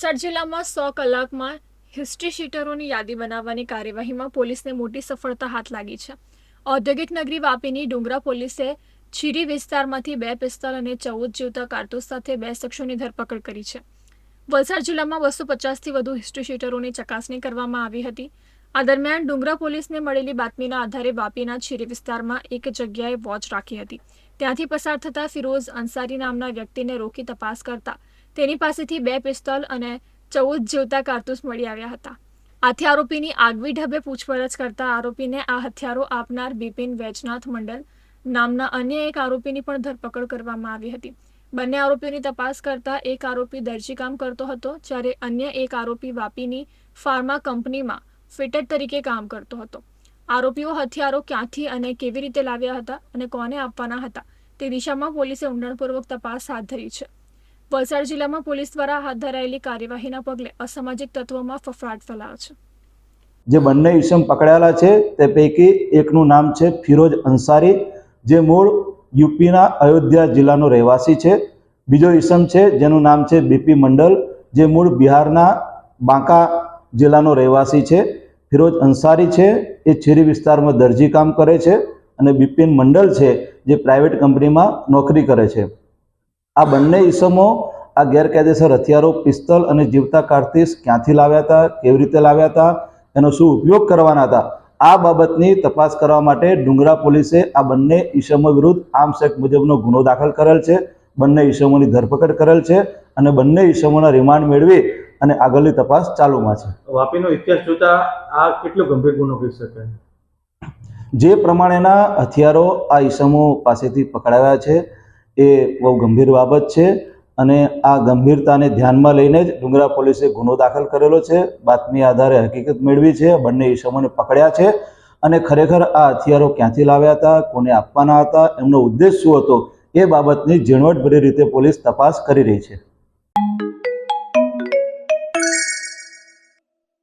વલસાડ જિલ્લામાં 100 કલાકમાં હિસ્ટ્રી શીટરોની યાદી બનાવવાની કાર્યવાહીમાં પોલીસને મોટી સફળતા હાથ લાગી છે. ઔદ્યોગિક નગરી વાપીની ડુંગરા પોલીસે ચીરી વિસ્તારમાંથી 2 પિસ્તોલ અને 14 જીવતા કારતૂસ સાથે 2 શખ્સોની ધરપકડ કરી છે. વલસાડ જિલ્લામાં 250થી વધુ હિસ્ટ્રી શીટરોની ચકાસણી કરવામાં આવી હતી. આ દરમિયાન ડુંગરા પોલીસને મળેલી બાતમીના આધારે વાપીના ચીરી વિસ્તારમાં એક જગ્યાએ વોચ રાખી હતી. ત્યાંથી પસાર થતા ફિરોઝ અંસારી નામના વ્યક્તિને રોકી તપાસ કરતા તેની પાસેથી 2 પિસ્તોલ અને 14 જીવતા કારતૂસ મળી આવ્યા હતા. આથી આરોપીની આગવી ઢબે પૂછપરછ કરતા આરોપીને આ હથિયારો આપનાર બિપિન વૈજનાથ મંડલ નામના અન્ય એક આરોપીની પણ ધરપકડ કરવામાં આવી હતી. બંને આરોપીઓની તપાસ કરતા એક આરોપી દરજી કામ કરતો હતો, જ્યારે અન્ય એક આરોપી વાપીની ફાર્મા કંપનીમાં ફિટર તરીકે કામ કરતો હતો. આરોપીઓ હથિયારો ક્યાંથી અને કેવી રીતે લાવ્યા હતા અને કોને આપવાના હતા તે દિશામાં પોલીસે ઊંડાણપૂર્વક તપાસ હાથ ધરી છે. વલસાડ જિલ્લામાં પોલીસ દ્વારા હાથ ધરાયેલી કાર્યવાહીના પગલે અસામાજિક તત્વોમાં ફફડાટ ફેલાયો છે. જે બંને ઈસમ પકડાયેલા છે તે પૈકી એકનું નામ છે ફિરોઝ અંસારી, જે મૂળ યુપીના અયોધ્યા જિલ્લાનો રહેવાસી છે. બીજો ઈસમ છે જેનું નામ છે બીપી મંડલ, જે મૂળ બિહારના બાંકા જિલ્લાનો રહેવાસી છે. ફિરોઝ અંસારી છે એ ચીરી વિસ્તારમાં દરજી કામ કરે છે અને બિપિન મંડલ છે જે પ્રાઇવેટ કંપનીમાં નોકરી કરે છે. આ બંને ઈસમો આ ગેરકાયદેસર હથિયારો પિસ્તોલ અને જીવતા કારતૂસ ક્યાંથી લાવ્યા હતા, કેવી રીતે લાવ્યા હતા, એનો શું ઉપયોગ કરવાના હતા, આ બાબતની તપાસ કરવા માટે ડુંગરા પોલીસે આ બંને ઈસમો વિરુદ્ધ આર્મ્સ એક્ટ મુજબનો ગુનો દાખલ કરેલ છે. બંને ઈસમોની ધરપકડ કરેલ છે અને બંને ઈસમોના રિમાન્ડ મેળવી અને આગળની તપાસ ચાલુમાં છે. વાપીનો ઇતિહાસ જોતા આ કેટલો ગંભીર ગુનો કહી શકાય? જે પ્રમાણેના હથિયારો આ ઈસમો પાસેથી પકડાવ્યા છે એ બહુ ગંભીર બાબત છે અને આ ગંભીરતાને ધ્યાનમાં લઈને જ ડુંગરા પોલીસે ગુનો દાખલ કરેલો છે. બાતમી આધારે હકીકત મેળવી છે, બંને ઈસમોને પકડ્યા છે અને ખરેખર આ હથિયારો ક્યાંથી લાવ્યા હતા, કોને આપવાના હતા, એમનો ઉદ્દેશ શું હતો એ બાબતની ઝીણવટભરી રીતે પોલીસ તપાસ કરી રહી છે.